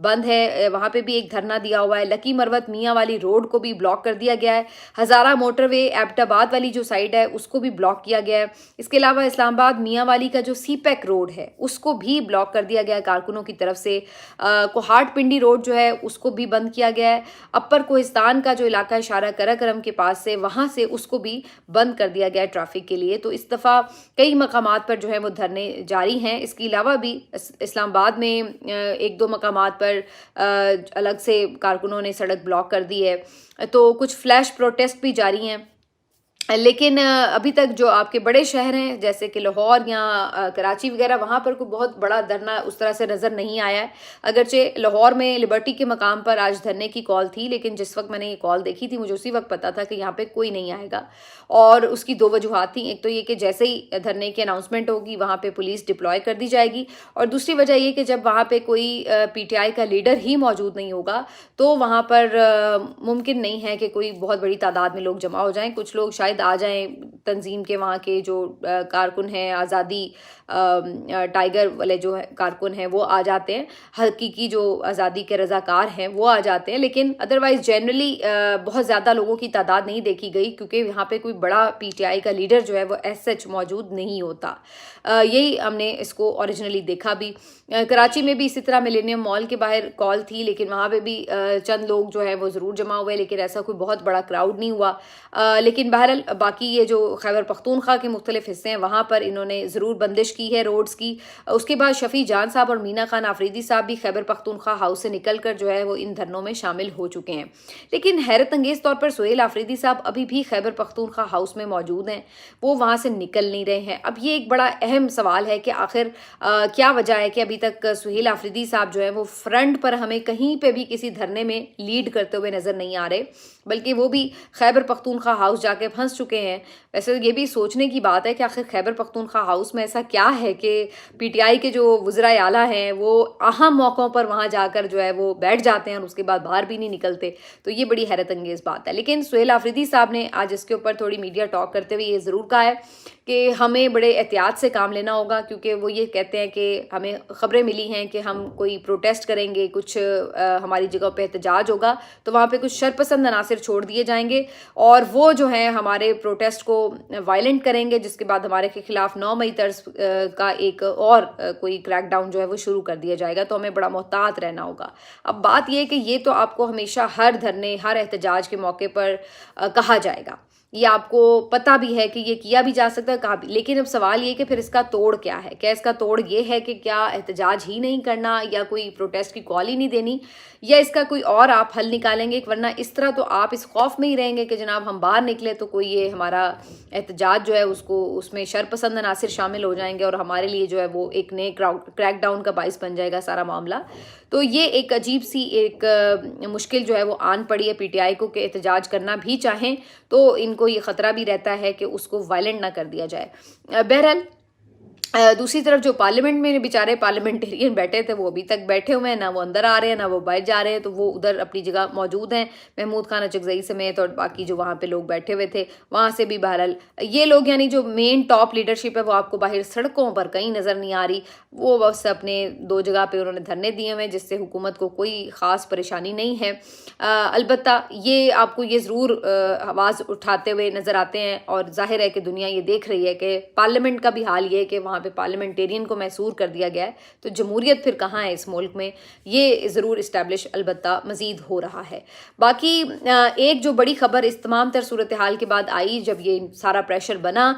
بند ہے, وہاں پہ بھی ایک دھرنا دیا ہوا ہے. لکی مروت میاں والی روڈ کو بھی بلاک کر دیا گیا ہے. ہزارہ موٹر وے ایبٹ آباد والی جو سائڈ ہے اس کو بھی بلاک کیا گیا ہے. اس کے علاوہ اسلام آباد میاں والی کا جو سی پیک روڈ ہے اس کو بھی بلاک کر دیا گیا ہے کارکنوں کی طرف سے. کوہاٹ پنڈی روڈ جو ہے اس کو بھی بند کیا گیا ہے. اپر کوہستان کا جو علاقہ ہے شارہ کرم کے پاس سے, وہاں سے اس کو بھی بند کر دیا گیا ہے ٹریفک کے لیے. تو اس دفعہ کئی مقامات پر جو ہے وہ دھرنے جاری ہیں. اس کے علاوہ بھی اسلام آباد میں ایک دو مقامات پر الگ سے کارکنوں نے سڑک بلاک کر دی ہے. تو کچھ فلیش پروٹیسٹ بھی جاری ہیں. لیکن ابھی تک جو آپ کے بڑے شہر ہیں جیسے کہ لاہور یا کراچی وغیرہ, وہاں پر کوئی بہت بڑا دھرنا اس طرح سے نظر نہیں آیا ہے. اگرچہ لاہور میں لبرٹی کے مقام پر آج دھرنے کی کال تھی, لیکن جس وقت میں نے یہ کال دیکھی تھی مجھے اسی وقت پتا تھا کہ یہاں پہ کوئی نہیں آئے گا. اور اس کی دو وجوہات تھیں. ایک تو یہ کہ جیسے ہی دھرنے کی اناؤنسمنٹ ہوگی وہاں پہ پولیس ڈپلوائے کر دی جائے گی, اور دوسری وجہ یہ کہ جب وہاں پہ کوئی پی ٹی آئی کا لیڈر ہی موجود نہیں ہوگا تو وہاں پر ممکن نہیں ہے کہ کوئی بہت بڑی تعداد میں لوگ جمع ہو جائیں. کچھ لوگ شاید آ جائیں تنظیم کے, وہاں کے جو کارکن ہیں, آزادی ٹائیگر والے جو کارکن ہیں وہ آ جاتے ہیں, حقیقی جو آزادی کے رضاکار ہیں وہ آ جاتے ہیں. لیکن ادروائز جنرلی بہت زیادہ لوگوں کی تعداد نہیں دیکھی گئی, کیونکہ یہاں پہ کوئی بڑا پی ٹی آئی کا لیڈر جو ہے وہ ایس سچ موجود نہیں ہوتا. یہی ہم نے اس کو اوریجنلی دیکھا بھی. کراچی میں بھی اسی طرح ملینیم مال کے باہر کال تھی, لیکن وہاں پہ بھی چند لوگ جو ہے وہ ضرور جمع ہوئے, لیکن ایسا کوئی بہت بڑا کراؤڈ نہیں ہوا. لیکن بہرحال باقی یہ جو خیبر پختونخوا کے مختلف حصے ہیں وہاں پر انہوں نے ضرور بندش کی ہے روڈز کی. اس کے بعد شفیع جان صاحب اور مینا خان آفریدی صاحب بھی خیبر پختونخوا ہاؤس سے نکل کر جو ہے وہ ان دھرنوں میں شامل ہو چکے ہیں. لیکن حیرت انگیز طور پر سہیل آفریدی صاحب ابھی بھی خیبر پختونخوا ہاؤس میں موجود ہیں, وہ وہاں سے نکل نہیں رہے ہیں. اب یہ ایک بڑا اہم سوال ہے کہ آخر کیا وجہ ہے کہ ابھی تک سہیل آفریدی صاحب جو ہے وہ فرنٹ پر ہمیں کہیں پہ بھی کسی دھرنے میں لیڈ کرتے ہوئے نظر نہیں آ رہے, بلکہ وہ بھی خیبر پختونخوا ہاؤس جا کے پھنس چکے ہیں. ویسے یہ بھی سوچنے کی بات ہے کہ آخر خیبر پختونخوا ہاؤس میں ایسا کیا ہے کہ پی ٹی آئی کے جو وزرائے اعلیٰ ہیں وہ اہم موقعوں پر وہاں جا کر جو ہے وہ بیٹھ جاتے ہیں اور اس کے بعد باہر بھی نہیں نکلتے. تو یہ بڑی حیرت انگیز بات ہے. لیکن سہیل آفریدی صاحب نے آج اس کے اوپر تھوڑی میڈیا ٹاک کرتے ہوئے یہ ضرور کہا ہے کہ ہمیں بڑے احتیاط سے کام لینا ہوگا, کیونکہ وہ یہ کہتے ہیں کہ ہمیں خبریں ملی ہیں کہ ہم کوئی پروٹیسٹ کریں گے, کچھ ہماری جگہ پہ احتجاج ہوگا تو وہاں پہ کچھ شرپسند عناصر چھوڑ دیے جائیں گے اور وہ جو ہیں ہمارے پروٹیسٹ کو وائلنٹ کریں گے, جس کے بعد ہمارے کے خلاف 9 مئی طرز کا ایک اور کوئی کریک ڈاؤن جو ہے وہ شروع کر دیا جائے گا. تو ہمیں بڑا محتاط رہنا ہوگا. اب بات یہ ہے کہ یہ تو آپ کو ہمیشہ ہر دھرنے ہر احتجاج کے موقع پر کہا جائے گا, یہ آپ کو پتہ بھی ہے کہ یہ کیا بھی جا سکتا ہے کہا بھی. لیکن اب سوال یہ کہ پھر اس کا توڑ کیا ہے؟ کیا اس کا توڑ یہ ہے کہ کیا احتجاج ہی نہیں کرنا یا کوئی پروٹیسٹ کی کال ہی نہیں دینی, یا اس کا کوئی اور آپ حل نکالیں گے؟ ورنہ اس طرح تو آپ اس خوف میں ہی رہیں گے کہ جناب ہم باہر نکلے تو کوئی یہ ہمارا احتجاج جو ہے اس میں شرپسند عناصر شامل ہو جائیں گے اور ہمارے لیے جو ہے وہ ایک نئے کریک ڈاؤن کا باعث بن جائے گا سارا معاملہ. تو یہ ایک عجیب سی ایک مشکل جو ہے وہ آن پڑی ہے پی ٹی آئی کو کہ احتجاج کرنا بھی چاہیں تو ان کو یہ خطرہ بھی رہتا ہے کہ اس کو وائلنٹ نہ کر دیا جائے. بہرحال دوسری طرف جو پارلیمنٹ میں بیچارے پارلیمنٹیرین بیٹھے تھے وہ ابھی تک بیٹھے ہوئے ہیں, نہ وہ اندر آ رہے ہیں نہ وہ باہر جا رہے ہیں, تو وہ ادھر اپنی جگہ موجود ہیں. محمود خان اچکزئی سمیت اور باقی جو وہاں پہ لوگ بیٹھے ہوئے تھے وہاں سے بھی بہرحال یہ لوگ یعنی جو مین ٹاپ لیڈرشپ ہے وہ آپ کو باہر سڑکوں پر کہیں نظر نہیں آ رہی. وہ بس اپنے 2 جگہ پہ انہوں نے دھرنے دیے ہوئے جس سے حکومت کو کوئی خاص پریشانی نہیں ہے. البتہ یہ آپ کو یہ ضرور آواز اٹھاتے ہوئے نظر آتے ہیں اور ظاہر ہے کہ دنیا یہ دیکھ رہی ہے کہ پارلیمنٹ کا بھی حال یہ ہے کہ وہاں پہ پارلیمنٹیرین کو محصور کر دیا گیا ہے, تو جمہوریت پھر کہاں ہے اس ملک میں؟ یہ ضرور اسٹیبلش البتہ مزید ہو رہا ہے. باقی ایک جو بڑی خبر اس تمام تر صورتحال کے بعد آئی, جب یہ سارا پریشر بنا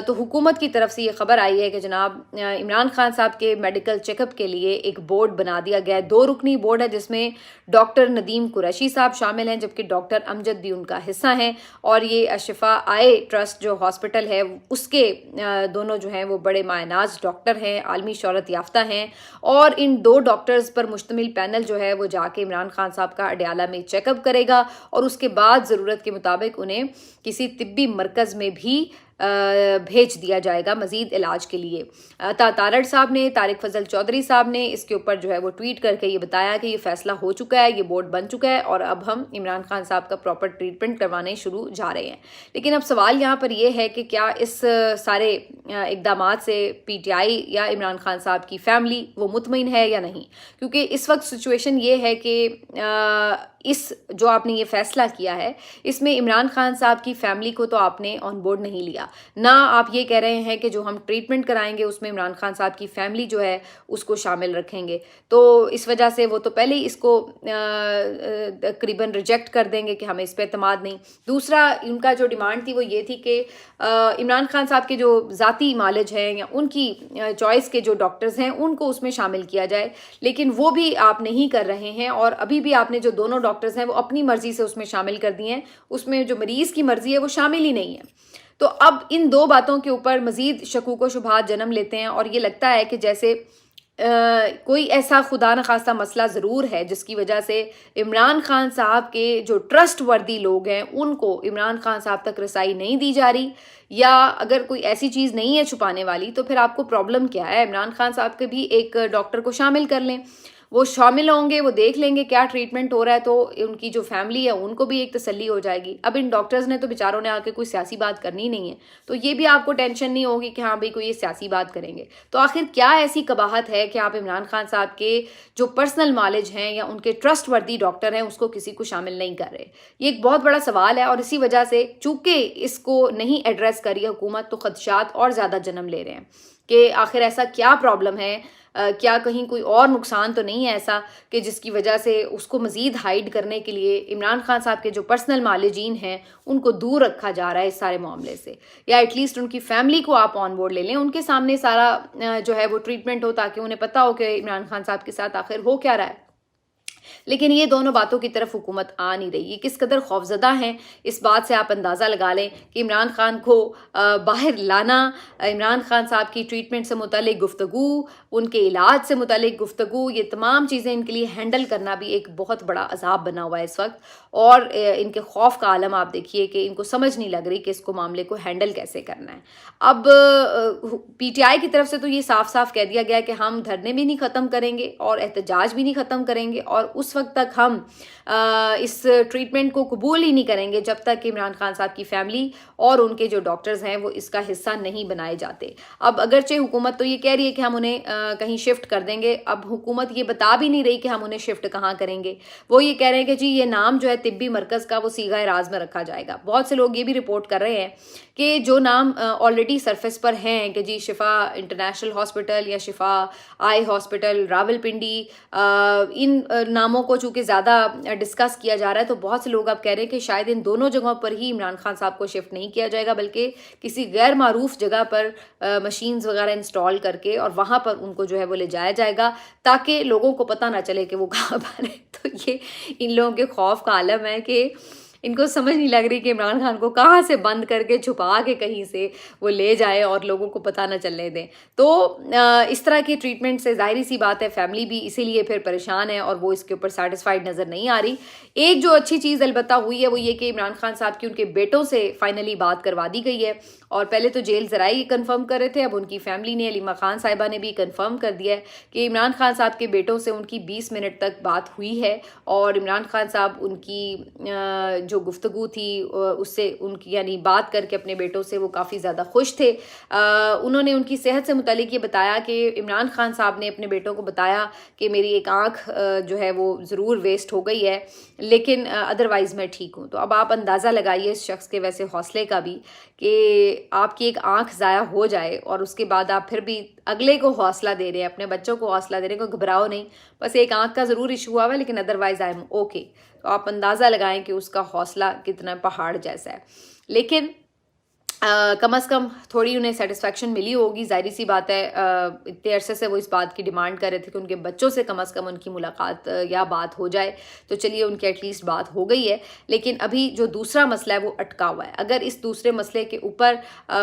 تو حکومت کی طرف سے یہ خبر آئی ہے کہ جناب عمران خان صاحب کے میڈیکل چیک اپ کے لیے ایک بورڈ بنا دیا گیا ہے. 2 رکنی بورڈ ہے جس میں ڈاکٹر ندیم قریشی صاحب شامل ہیں جبکہ ڈاکٹر امجد بھی ان کا حصہ ہیں, اور یہ اشفا آئی ٹرسٹ جو ہاسپٹل ہے اس کے دونوں جو ہیں وہ بڑے مایناز ڈاکٹر ہیں, عالمی شہرت یافتہ ہیں. اور ان 2 ڈاکٹرز پر مشتمل پینل جو ہے وہ جا کے عمران خان صاحب کا اڈیالہ میں چیک اپ کرے گا اور اس کے بعد ضرورت کے مطابق انہیں کسی طبی مرکز میں بھی بھیج دیا جائے گا مزید علاج کے لیے۔ عطا تارڑ صاحب نے، طارق فضل چودھری صاحب نے اس کے اوپر جو ہے وہ ٹویٹ کر کے یہ بتایا کہ یہ فیصلہ ہو چکا ہے، یہ بورڈ بن چکا ہے اور اب ہم عمران خان صاحب کا پراپر ٹریٹمنٹ کروانے شروع جا رہے ہیں۔ لیکن اب سوال یہاں پر یہ ہے کہ کیا اس سارے اقدامات سے پی ٹی آئی یا عمران خان صاحب کی فیملی وہ مطمئن ہے یا نہیں، کیونکہ اس وقت سچویشن یہ ہے کہ اس جو آپ نے یہ فیصلہ کیا ہے اس میں عمران خان صاحب کی فیملی کو تو آپ نے آن بورڈ نہیں لیا، نہ آپ یہ کہہ رہے ہیں کہ جو ہم ٹریٹمنٹ کرائیں گے اس میں عمران خان صاحب کی فیملی جو ہے اس کو شامل رکھیں گے، تو اس وجہ سے وہ تو پہلے ہی اس کو تقریباً ریجیکٹ کر دیں گے کہ ہمیں اس پہ اعتماد نہیں۔ دوسرا ان کا جو ڈیمانڈ تھی وہ یہ تھی کہ عمران خان صاحب کے جو ذاتی معالج ہیں یا ان کی چوائس کے جو ڈاکٹرز ہیں ان کو اس میں شامل کیا جائے، لیکن وہ بھی آپ نہیں کر رہے ہیں، اور ابھی بھی آپ نے جو دونوں ڈاکٹرز ہیں وہ اپنی مرضی سے اس میں شامل کر دیے ہیں، اس میں جو مریض کی مرضی ہے وہ شامل ہی نہیں ہے۔ تو اب ان دو باتوں کے اوپر مزید شکوک و شبہات جنم لیتے ہیں، اور یہ لگتا ہے کہ جیسے کوئی ایسا خدا نخواستہ مسئلہ ضرور ہے جس کی وجہ سے عمران خان صاحب کے جو ٹرسٹ وردی لوگ ہیں ان کو عمران خان صاحب تک رسائی نہیں دی جا رہی، یا اگر کوئی ایسی چیز نہیں ہے چھپانے والی تو پھر آپ کو پرابلم کیا ہے؟ عمران خان صاحب کے بھی ایک ڈاکٹر کو شامل کر لیں، وہ شامل ہوں گے، وہ دیکھ لیں گے کیا ٹریٹمنٹ ہو رہا ہے، تو ان کی جو فیملی ہے ان کو بھی ایک تسلی ہو جائے گی۔ اب ان ڈاکٹرز نے تو بیچاروں نے آ کے کوئی سیاسی بات کرنی نہیں ہے، تو یہ بھی آپ کو ٹینشن نہیں ہوگی کہ ہاں بھئی کوئی یہ سیاسی بات کریں گے۔ تو آخر کیا ایسی قباحت ہے کہ آپ عمران خان صاحب کے جو پرسنل معالج ہیں یا ان کے ٹرسٹ وردی ڈاکٹر ہیں اس کو کسی کو شامل نہیں کر رہے؟ یہ ایک بہت بڑا سوال ہے، اور اسی وجہ سے چونکہ اس کو نہیں ایڈریس کری حکومت تو خدشات اور زیادہ جنم لے رہے ہیں کہ آخر ایسا کیا پرابلم ہے، کیا کہیں کوئی اور نقصان تو نہیں ہے ایسا کہ جس کی وجہ سے اس کو مزید ہائیڈ کرنے کے لیے عمران خان صاحب کے جو پرسنل معالجین ہیں ان کو دور رکھا جا رہا ہے اس سارے معاملے سے، یا ایٹ لیسٹ ان کی فیملی کو آپ آن بورڈ لے لیں، ان کے سامنے سارا جو ہے وہ ٹریٹمنٹ ہو تاکہ انہیں پتہ ہو کہ عمران خان صاحب کے ساتھ آخر ہو کیا رہا ہے۔ لیکن یہ دونوں باتوں کی طرف حکومت آ نہیں رہی، یہ کس قدر خوفزدہ ہیں اس بات سے آپ اندازہ لگا لیں کہ عمران خان کو باہر لانا، عمران خان صاحب کی ٹریٹمنٹ سے متعلق گفتگو، ان کے علاج سے متعلق گفتگو، یہ تمام چیزیں ان کے لیے ہینڈل کرنا بھی ایک بہت بڑا عذاب بنا ہوا ہے اس وقت، اور ان کے خوف کا عالم آپ دیکھیے کہ ان کو سمجھ نہیں لگ رہی کہ اس کو معاملے کو ہینڈل کیسے کرنا ہے۔ اب پی ٹی آئی کی طرف سے تو یہ صاف صاف کہہ دیا گیا کہ ہم دھرنے بھی نہیں ختم کریں گے اور احتجاج بھی نہیں ختم کریں گے، اور اس وقت تک ہم اس ٹریٹمنٹ کو قبول ہی نہیں کریں گے جب تک کہ عمران خان صاحب کی فیملی اور ان کے جو ڈاکٹرز ہیں وہ اس کا حصہ نہیں بنائے جاتے۔ اب اگرچہ حکومت تو یہ کہہ رہی ہے کہ ہم انہیں کہیں شفٹ کر دیں گے، اب حکومت یہ بتا بھی نہیں رہی کہ ہم انہیں شفٹ کہاں کریں گے، وہ یہ کہہ رہے ہیں کہ جی یہ نام جو ہے طبی مرکز کا وہ صیغہ راز میں رکھا جائے گا۔ بہت سے لوگ یہ بھی رپورٹ کر رہے ہیں کہ جو نام آلریڈی سرفیس پر ہیں کہ جی شفا انٹرنیشنل ہاسپٹل یا شفا آئی ہاسپٹل راول پنڈی، ان ناموں کو چونکہ زیادہ ڈسکس کیا جا رہا ہے تو بہت سے لوگ اب کہہ رہے ہیں کہ شاید ان دونوں جگہوں پر ہی عمران خان صاحب کو شفٹ نہیں کیا جائے گا، بلکہ کسی غیر معروف جگہ پر مشینز وغیرہ انسٹال کر کے اور وہاں پر ان کو جو ہے وہ لے جایا جائے گا تاکہ لوگوں کو پتہ نہ چلے کہ وہ کہاں پر ہے۔ تو یہ ان لوگوں کے خوف کا عالم ہے کہ ان کو سمجھ نہیں لگ رہی کہ عمران خان کو کہاں سے بند کر کے چھپا کے کہیں سے وہ لے جائے اور لوگوں کو پتہ نہ چلنے دیں۔ تو اس طرح کی ٹریٹمنٹ سے ظاہری سی بات ہے فیملی بھی اسی لیے پھر پریشان ہے اور وہ اس کے اوپر سیٹسفائیڈ نظر نہیں آ رہی۔ ایک جو اچھی چیز البتہ ہوئی ہے وہ یہ کہ عمران خان صاحب کی ان کے بیٹوں سے فائنلی بات کروا دی گئی ہے، اور پہلے تو جیل ذرائع کنفرم کر رہے تھے، اب ان کی فیملی نے، علیمہ خان صاحبہ نے بھی کنفرم کر دیا ہے کہ عمران خان صاحب کے بیٹوں سے ان کی 20 منٹ تک بات ہوئی ہے، اور عمران خان صاحب ان کی جو گفتگو تھی اس سے ان کی یعنی بات کر کے اپنے بیٹوں سے وہ کافی زیادہ خوش تھے۔ انہوں نے ان کی صحت سے متعلق یہ بتایا کہ عمران خان صاحب نے اپنے بیٹوں کو بتایا کہ میری ایک آنکھ جو ہے وہ ضرور ویسٹ ہو گئی ہے لیکن ادروائز میں ٹھیک ہوں۔ تو اب آپ اندازہ لگائیے اس شخص کے ویسے حوصلے کا بھی کہ آپ کی ایک آنکھ ضائع ہو جائے اور اس کے بعد آپ پھر بھی اگلے کو حوصلہ دے رہے ہیں، اپنے بچوں کو حوصلہ دے رہے ہیں کہ گھبراؤ نہیں، بس ایک آنکھ کا ضرور ایشو ہوا ہے لیکن ادروائز آئی ایم اوکے۔ تو آپ اندازہ لگائیں کہ اس کا حوصلہ کتنا پہاڑ جیسا ہے۔ لیکن کم از کم تھوڑی انہیں سیٹسفیکشن ملی ہوگی، ظاہری سی بات ہے اتنے عرصے سے وہ اس بات کی ڈیمانڈ کر رہے تھے کہ ان کے بچوں سے کم از کم ان کی ملاقات یا بات ہو جائے، تو چلیے ان کی ایٹ لیسٹ بات ہو گئی ہے۔ لیکن ابھی جو دوسرا مسئلہ ہے وہ اٹکا ہوا ہے، اگر اس دوسرے مسئلے کے اوپر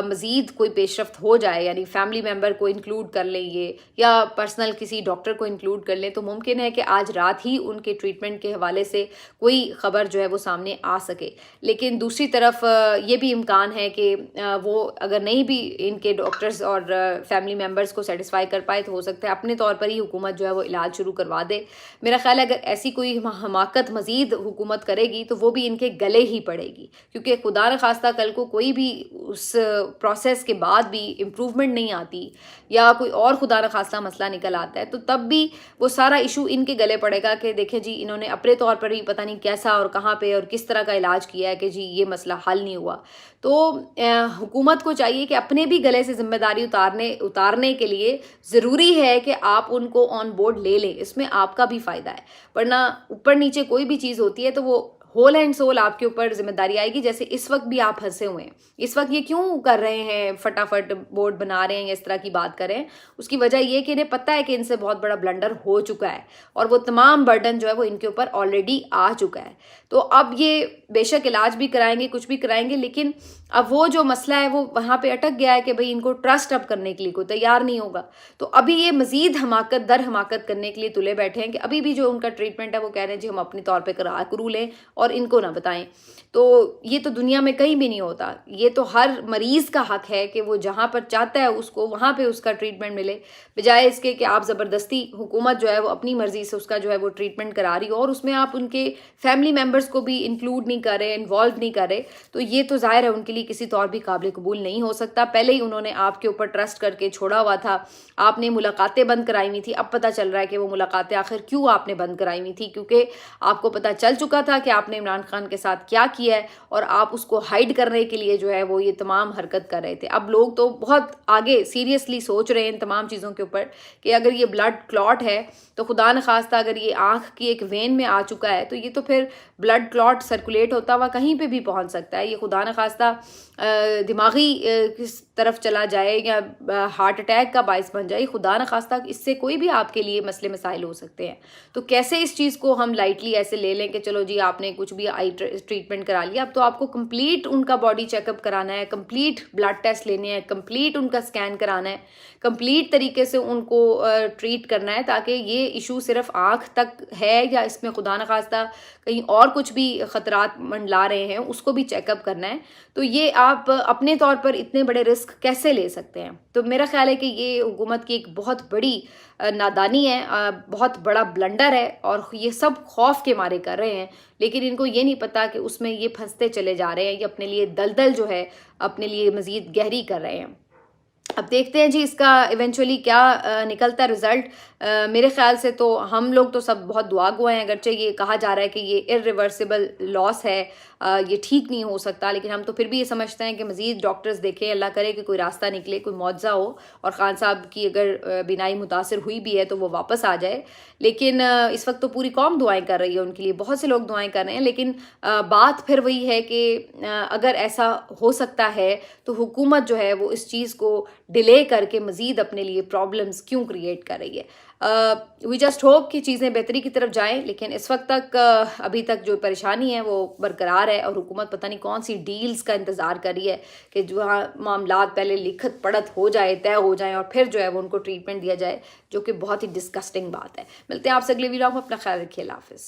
مزید کوئی پیش رفت ہو جائے، یعنی فیملی ممبر کو انکلوڈ کر لیں یہ یا پرسنل کسی ڈاکٹر کو انکلوڈ کر لیں، تو ممکن ہے کہ آج رات ہی ان کے ٹریٹمنٹ کے حوالے سے کوئی خبر جو ہے وہ سامنے آ سکے۔ لیکن دوسری طرف یہ بھی امکان ہے کہ وہ اگر نہیں بھی ان کے ڈاکٹرز اور فیملی ممبرس کو سیٹسفائی کر پائے تو ہو سکتا ہے اپنے طور پر ہی حکومت جو ہے وہ علاج شروع کروا دے. میرا خیال ہے اگر ایسی کوئی حماقت مزید حکومت کرے گی تو وہ بھی ان کے گلے ہی پڑے گی, کیونکہ خدا نخواستہ کل کو کوئی بھی اس پروسیس کے بعد بھی امپروومنٹ نہیں آتی یا کوئی اور خدا نخواستہ مسئلہ نکل آتا ہے تو تب بھی وہ سارا ایشو ان کے گلے پڑے گا کہ دیکھیں جی انہوں نے اپنے طور پر ہی پتہ نہیں کیسا اور کہاں پہ اور کس طرح کا علاج کیا ہے کہ جی یہ مسئلہ حل نہیں ہوا. تو حکومت کو چاہیے کہ اپنے بھی گلے سے ذمہ داری اتارنے کے لیے ضروری ہے کہ آپ ان کو آن بورڈ لے لیں, اس میں آپ کا بھی فائدہ ہے. ورنہ اوپر نیچے کوئی بھی چیز ہوتی ہے تو وہ ہول اینڈ سول آپ کے اوپر ذمہ داری آئے گی. جیسے اس وقت بھی آپ پھنسے ہوئے ہیں, اس وقت یہ کیوں کر رہے ہیں, فٹافٹ بورڈ بنا رہے ہیں یا اس طرح کی بات کر رہے ہیں, اس کی وجہ یہ کہ انہیں پتہ ہے کہ ان سے بہت بڑا بلنڈر ہو چکا ہے اور وہ تمام برڈن جو ہے وہ ان کے اوپر آلریڈی آ چکا ہے. تو اب یہ بے شک علاج بھی کرائیں گے, کچھ بھی کرائیں گے, لیکن اب وہ جو مسئلہ ہے وہ وہاں پہ اٹک گیا ہے کہ بھئی ان کو ٹرسٹ اب کرنے کے لیے کوئی تیار نہیں ہوگا. تو ابھی یہ مزید حماقت در حماقت کرنے کے لیے تلے بیٹھے ہیں کہ ابھی بھی جو ان کا ٹریٹمنٹ ہے وہ کہہ رہے ہیں جی ہم اپنے طور پہ کرو لیں اور ان کو نہ بتائیں. تو یہ تو دنیا میں کہیں بھی نہیں ہوتا. یہ تو ہر مریض کا حق ہے کہ وہ جہاں پر چاہتا ہے اس کو وہاں پہ اس کا ٹریٹمنٹ ملے, بجائے اس کے کہ آپ زبردستی حکومت جو ہے وہ اپنی مرضی سے اس کا جو ہے وہ ٹریٹمنٹ کرا رہی ہو اور اس میں آپ ان کے فیملی ممبرس کو بھی انکلوڈ نہیں کر رہے, انوالو نہیں کر رہے. تو یہ تو ظاہر ہے ان کے لیے کسی طور بھی قابل قبول نہیں ہو سکتا. پہلے ہی انہوں نے آپ کے اوپر ٹرسٹ کر کے چھوڑا ہوا تھا, آپ نے ملاقاتیں بند کرائی ہوئی تھی. اب پتہ چل رہا ہے کہ وہ ملاقاتیں آخر کیوں آپ نے بند کرائی ہوئی تھی, کیونکہ آپ کو پتہ چل چکا تھا کہ آپ نے عمران خان کے ساتھ کیا کیا ہے اور آپ اس کو ہائیڈ کرنے کے لیے جو ہے وہ یہ تمام حرکت کر رہے تھے. اب لوگ تو بہت آگے سیریسلی سوچ رہے ہیں ان تمام چیزوں کے اوپر کہ اگر یہ بلڈ کلاٹ ہے تو خدا نخواستہ اگر یہ آنکھ کی ایک وین میں آ چکا ہے تو یہ تو پھر بلڈ کلاٹ سرکولیٹ ہوتا ہوا کہیں پہ بھی پہنچ سکتا ہے. یہ خدا نخواستہ دماغی کس طرف چلا جائے یا ہارٹ اٹیک کا باعث بن جائے, خدا نخواستہ اس سے کوئی بھی آپ کے لیے مسئلے مسائل ہو سکتے ہیں. تو کیسے اس چیز کو ہم لائٹلی ایسے لے لیں کہ چلو جی آپ نے کچھ بھی آئی ٹریٹمنٹ کرا لیا, اب تو آپ کو کمپلیٹ ان کا باڈی چیک اپ کرانا ہے, کمپلیٹ بلڈ ٹیسٹ لینے ہیں, کمپلیٹ ان کا اسکین کرانا ہے, کمپلیٹ طریقے سے ان کو ٹریٹ کرنا ہے تاکہ یہ ایشو صرف آنکھ تک ہے یا اس میں خدا نخواستہ کہیں اور کچھ بھی خطرات منڈلا رہے ہیں اس کو بھی چیک اپ کرنا ہے. تو یہ آپ اپنے طور پر اتنے بڑے رسک کیسے لے سکتے ہیں؟ تو میرا خیال ہے کہ یہ حکومت کی ایک بہت بڑی نادانی ہے, بہت بڑا بلنڈر ہے اور یہ سب خوف کے مارے کر رہے ہیں, لیکن ان کو یہ نہیں پتا کہ اس میں یہ پھنستے چلے جا رہے ہیں, یہ اپنے لیے دلدل جو ہے اپنے لیے مزید گہری کر رہے ہیں. اب دیکھتے ہیں جی اس کا ایونچولی کیا نکلتا ہے رزلٹ. میرے خیال سے تو ہم لوگ تو سب بہت دعا گو ہیں, اگرچہ یہ کہا جا رہا ہے کہ یہ ارریورسیبل لاس ہے, یہ ٹھیک نہیں ہو سکتا, لیکن ہم تو پھر بھی یہ سمجھتے ہیں کہ مزید ڈاکٹرز دیکھیں, اللہ کرے کہ کوئی راستہ نکلے, کوئی معجزہ ہو اور خان صاحب کی اگر بینائی متاثر ہوئی بھی ہے تو وہ واپس آ جائے. لیکن اس وقت تو پوری قوم دعائیں کر رہی ہے ان کے لیے, بہت سے لوگ دعائیں کر رہے ہیں, لیکن بات پھر وہی ہے کہ اگر ایسا ہو سکتا ہے تو حکومت جو ہے وہ اس چیز کو ڈیلے کر کے مزید اپنے لیے پرابلمز کیوں کریٹ کر رہی ہے. وی جسٹ ہوپ کہ چیزیں بہتری کی طرف جائیں, لیکن اس وقت تک ابھی تک جو پریشانی ہے وہ برقرار ہے اور حکومت پتہ نہیں کون سی ڈیلز کا انتظار کر رہی ہے کہ جو معاملات پہلے لکھت پڑھت ہو جائے, طے ہو جائیں اور پھر جو ہے وہ ان کو ٹریٹمنٹ دیا جائے, جو کہ بہت ہی ڈسکسٹنگ بات ہے. ملتے ہیں آپ سے اگلے ویڈیو میں, اپنا خیال رکھیے, اللہ حافظ.